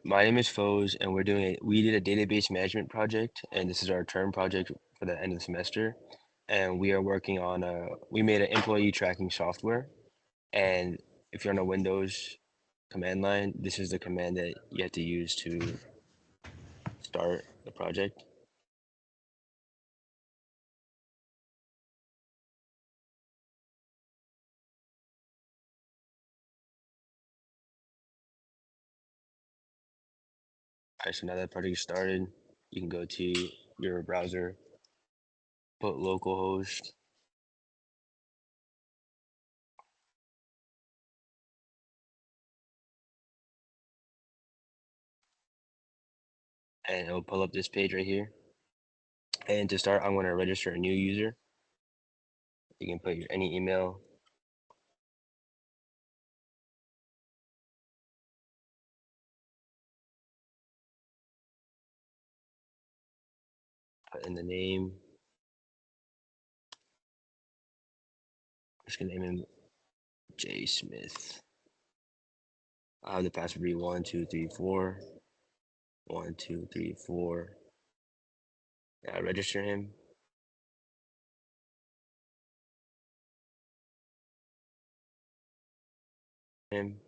My name is Foz, and we did a database management project, and this is our term project for the end of the semester. And we are working on we made an employee tracking software. And if you're on a Windows command line, this is the command that you have to use to start the project. All right, so now that project is started, you can go to your browser, put localhost, and it'll pull up this page right here. And to start, I'm going to register a new user. You can put any email. Put in the name. I'm just gonna name him J Smith. I'll have the password be 1234. 1234. Yeah, register him. Him.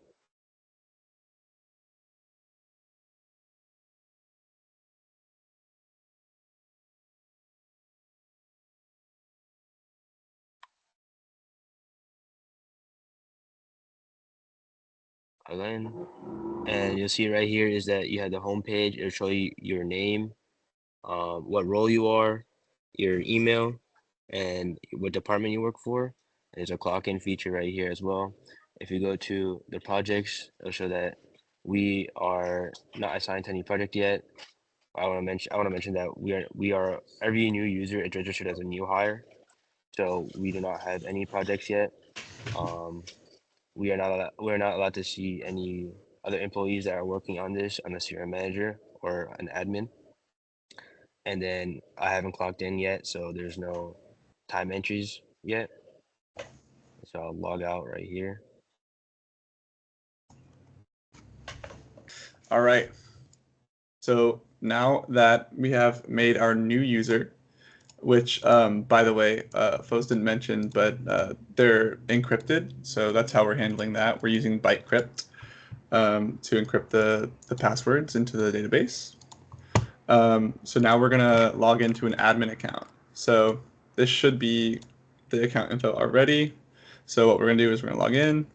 Again. And you'll see right here is that you have the home page. It'll show you your name, what role you are, your email, and what department you work for. There's a clock in feature right here as well. If you go to the projects, it'll show that we are not assigned to any project yet. I want to mention that we are every new user is registered as a new hire, so we do not have any projects yet. Um, we're not allowed to see any other employees that are working on this unless you're a manager or an admin. And then I haven't clocked in yet, so there's no time entries yet. So I'll log out right here. All right. So now that we have made our new user, which, by the way, Foz didn't mention, but they're encrypted. So that's how we're handling that. We're using ByteCrypt to encrypt the passwords into the database. So now we're going to log into an admin account. So this should be the account info already. So what we're going to do is we're going to log in,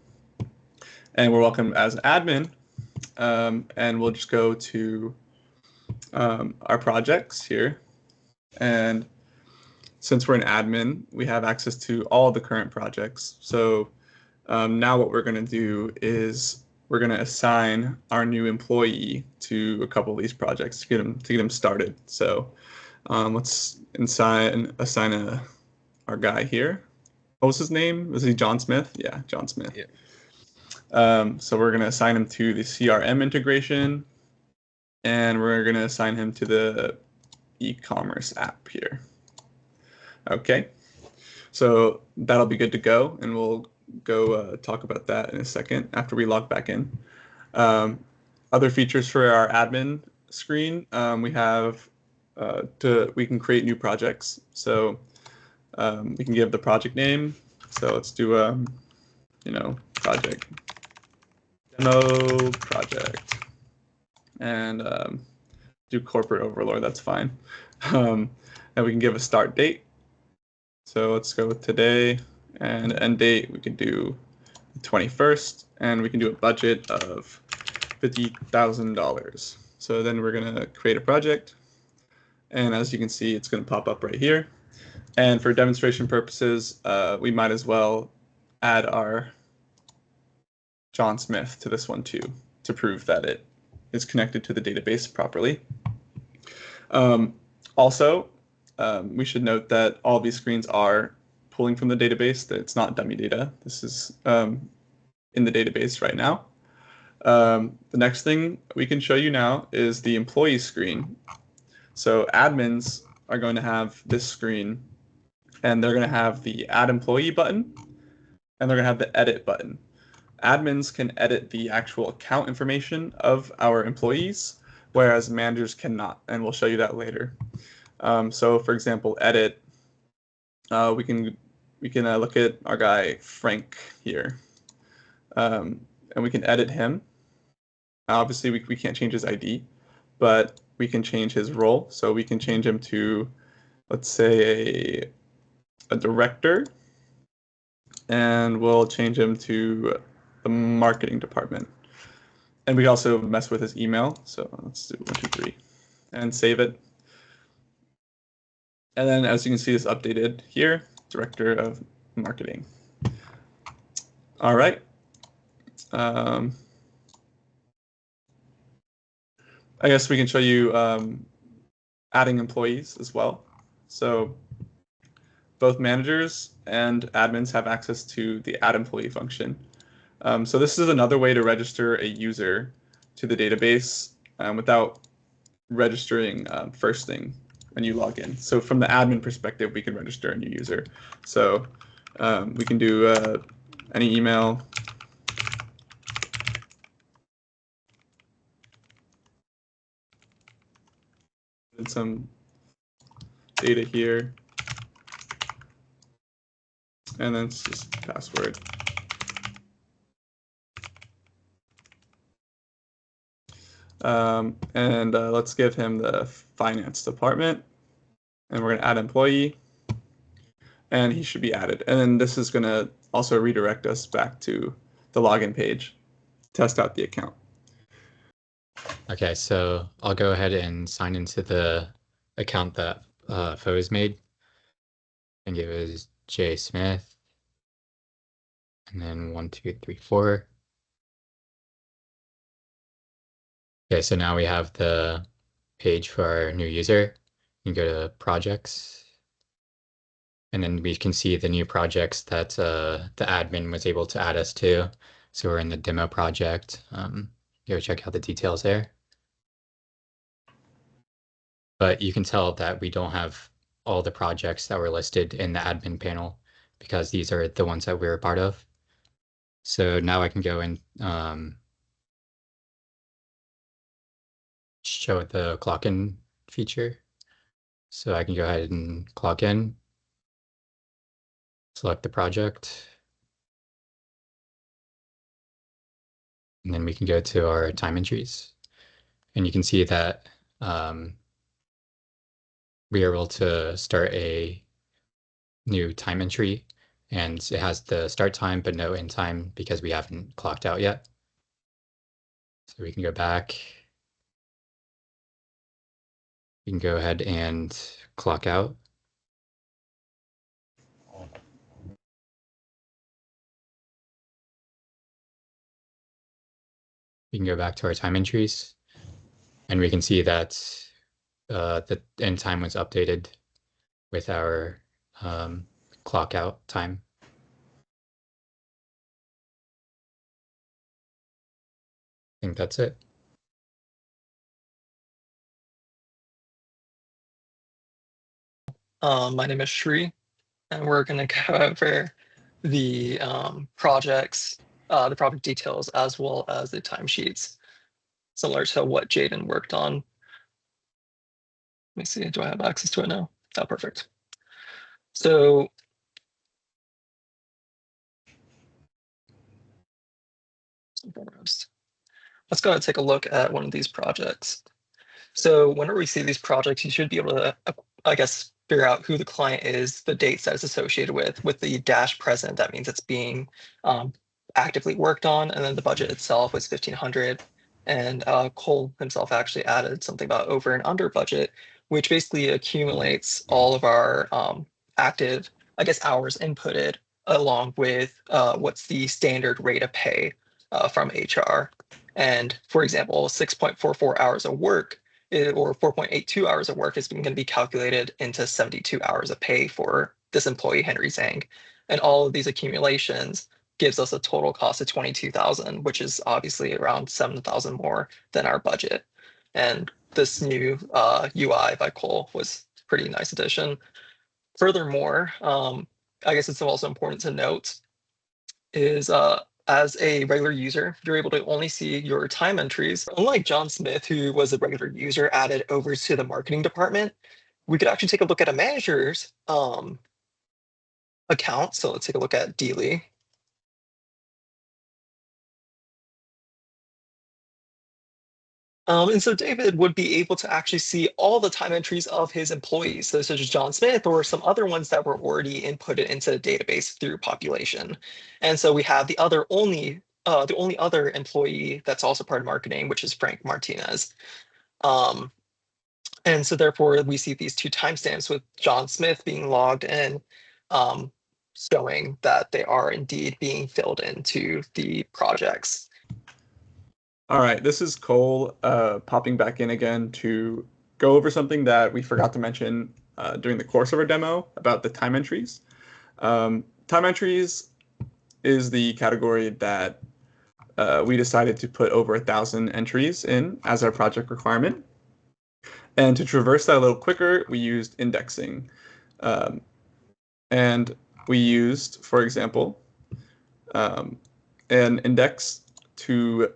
and we're welcome as an admin. And we'll just go to our projects here. And since we're an admin, we have access to all the current projects. So now what we're going to do is we're going to assign our new employee to a couple of these projects to get them started. So let's assign our guy here. What was his name? Was he John Smith? Yeah, John Smith. Yeah. So we're going to assign him to the CRM integration, and we're going to assign him to the e-commerce app here. Okay, so that'll be good to go, and we'll go talk about that in a second after we log back in. Other features for our admin screen, we have we can create new projects. So we can give the project name. So let's do project demo project, and do corporate overlord. That's fine. And we can give a start date. So let's go with today, and end date we can do the 21st, and we can do a budget of $50,000. So then we're gonna create a project, and as you can see, it's gonna pop up right here. And for demonstration purposes, we might as well add our John Smith to this one too, to prove that it is connected to the database properly. Also, we should note that all these screens are pulling from the database, that it's not dummy data. This is in the database right now. The next thing we can show you now is the employee screen. So admins are going to have this screen, and they're going to have the add employee button, and they're going to have the edit button. admins can edit the actual account information of our employees, whereas managers cannot, and we'll show you that later. So for example, edit, we can look at our guy Frank here, and we can edit him. Obviously, we can't change his ID, but we can change his role. So we can change him to, let's say, a director, and we'll change him to the marketing department. And we also mess with his email. So let's do 1, 2, 3, and save it. And then, as you can see, it's updated here, director of marketing. All right. I guess we can show you adding employees as well. So both managers and admins have access to the add employee function. So this is another way to register a user to the database without registering first thing when you log in. So from the admin perspective, we can register a new user. So we can do any email. And some data here. And then it's just password. And let's give him the finance department. And we're going to add employee. And he should be added. And then this is going to also redirect us back to the login page, test out the account. Okay, so I'll go ahead and sign into the account that Foes made. And give it J Smith. And then 1, 2, 3, 4. Okay, so now we have the page for our new user. You can go to projects. And then we can see the new projects that the admin was able to add us to. So we're in the demo project. Go check out the details there. But you can tell that we don't have all the projects that were listed in the admin panel because these are the ones that we're a part of. So now I can go and show the clock in feature. So I can go ahead and clock in, select the project, and then we can go to our time entries. And you can see that we are able to start a new time entry, and it has the start time but no end time because we haven't clocked out yet. So we can go back. We can go ahead and clock out. We can go back to our time entries, and we can see that the end time was updated with our clock out time. I think that's it. My name is Shri, and we're going to go over the projects, the project details, as well as the timesheets, similar to what Jaden worked on. Let me see, do I have access to it now? Oh, perfect. So let's go and take a look at one of these projects. So whenever we see these projects, you should be able to, I guess, figure out who the client is, the dates that it's associated with the dash present. That means it's being actively worked on, and then the budget itself was 1,500. And Cole himself actually added something about over and under budget, which basically accumulates all of our active, I guess, hours inputted along with what's the standard rate of pay from HR. And for example, 6.44 hours of work or 4.82 hours of work is going to be calculated into 72 hours of pay for this employee, Henry Zhang. And all of these accumulations gives us a total cost of 22,000, which is obviously around 7,000 more than our budget. And this new UI by Cole was a pretty nice addition. Furthermore, I guess it's also important to note is as a regular user, you're able to only see your time entries. Unlike John Smith, who was a regular user added over to the marketing department, we could actually take a look at a manager's account. So let's take a look at Dealey. And so David would be able to actually see all the time entries of his employees, so such as John Smith or some other ones that were already inputted into the database through population. And so we have the only other employee that's also part of marketing, which is Frank Martinez. And so therefore we see these two timestamps with John Smith being logged in, showing that they are indeed being filled into the projects. All right, this is Cole popping back in again to go over something that we forgot to mention during the course of our demo about the time entries. Time entries is the category that we decided to put over 1,000 entries in as our project requirement. And to traverse that a little quicker, we used indexing. And we used, for example, an index to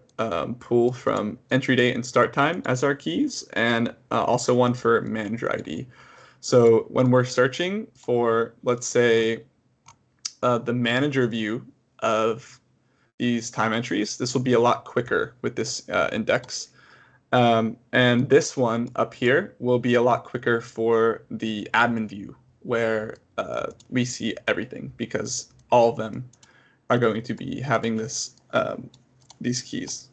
pull from entry date and start time as our keys, and also one for manager ID. So when we're searching for, let's say, the manager view of these time entries, this will be a lot quicker with this index. And this one up here will be a lot quicker for the admin view, where we see everything, because all of them are going to be having this these keys.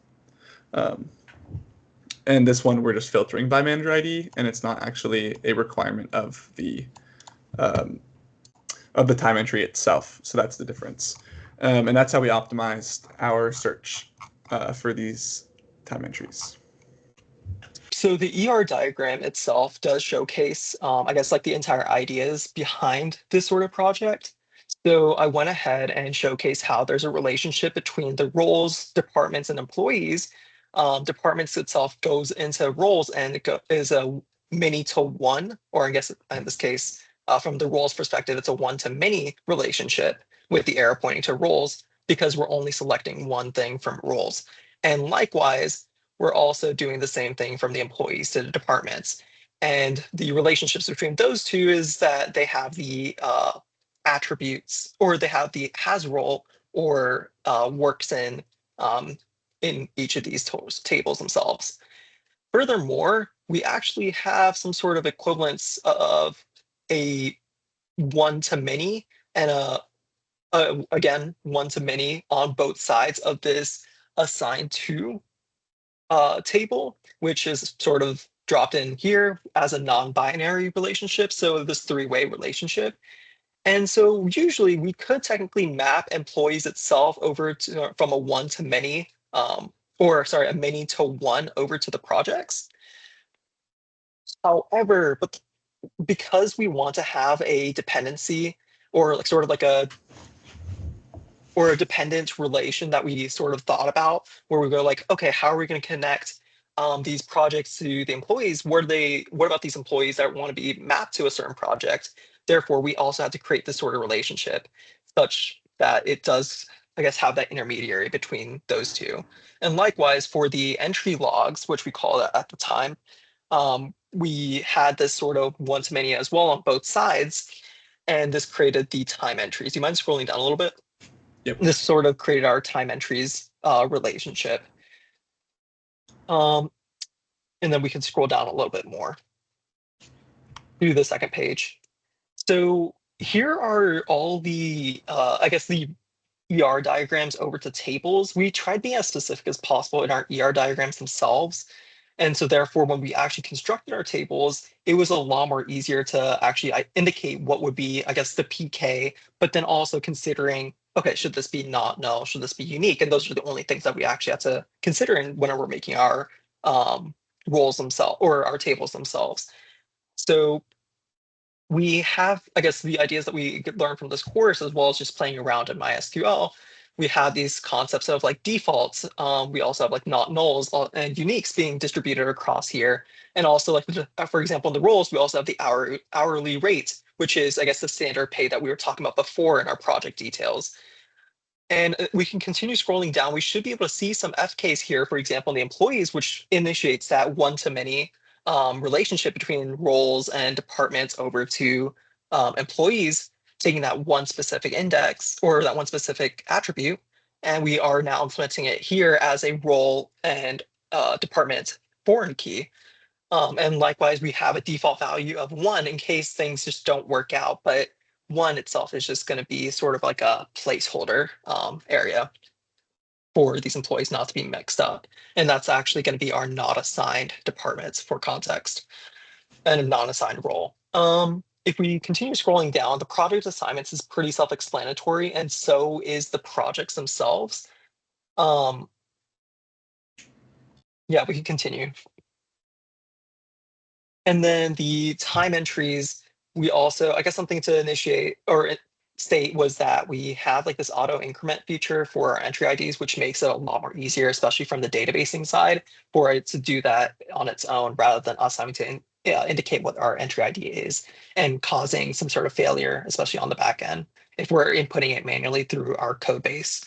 And this one we're just filtering by manager ID, and it's not actually a requirement of the time entry itself. So that's the difference. And that's how we optimized our search for these time entries. So the ER diagram itself does showcase, I guess, like the entire ideas behind this sort of project. So I went ahead and showcased how there's a relationship between the roles, departments, and employees. Departments itself goes into roles, and it is a many to one, or I guess in this case, from the roles perspective, it's a one to many relationship with the arrow pointing to roles, because we're only selecting one thing from roles. And likewise, we're also doing the same thing from the employees to the departments. And the relationships between those two is that they have the attributes, or they have the has role or works in each of these tables themselves. Furthermore, we actually have some sort of equivalence of a one to many and again, one to many on both sides of this assigned to table, which is sort of dropped in here as a non-binary relationship. So this three-way relationship. And so usually we could technically map employees itself over to from a one to many, or sorry, a many to one over to the projects. However, but because we want to have a dependency, or like sort of like a dependent relation that we sort of thought about, where we go like, okay, how are we going to connect these projects to the employees? What about these employees that want to be mapped to a certain project? Therefore, we also have to create this sort of relationship such that it does, I guess, have that intermediary between those two. And likewise, for the entry logs, which we called it at the time, we had this sort of one-to-many as well on both sides, and this created the time entries. Do you mind scrolling down a little bit? Yep. This sort of created our time entries relationship. And then we can scroll down a little bit more to the second page. So here are all the, I guess, the ER diagrams over to tables. We tried being as specific as possible in our ER diagrams themselves. And so therefore, when we actually constructed our tables, it was a lot more easier to actually indicate what would be, I guess, the PK, but then also considering, okay, should this be not null? Should this be unique? And those are the only things that we actually have to consider whenever we're making our roles themselves or our tables themselves. So we have, I guess, the ideas that we learned from this course, as well as just playing around in MySQL. We have these concepts of like defaults. We also have like not nulls and uniques being distributed across here. And also, like, for example, in the roles, we also have the hourly rate, which is, I guess, the standard pay that we were talking about before in our project details. And we can continue scrolling down. We should be able to see some FKs here, for example, in the employees, which initiates that one-to-many relationship between roles and departments over to employees, taking that one specific index or that one specific attribute. And we are now implementing it here as a role and department foreign key. And likewise, we have a default value of 1 in case things just don't work out. But 1 itself is just going to be sort of like a placeholder area for these employees not to be mixed up. And that's actually going to be our not assigned departments for context and a non-assigned role. If we continue scrolling down, the project assignments is pretty self-explanatory, and so is the projects themselves. Yeah, we can continue. And then the time entries, we also, I guess something to initiate or state was that we have like this auto increment feature for our entry IDs, which makes it a lot more easier, especially from the databasing side, for it to do that on its own rather than us having to indicate what our entry ID is and causing some sort of failure, especially on the back end, if we're inputting it manually through our code base.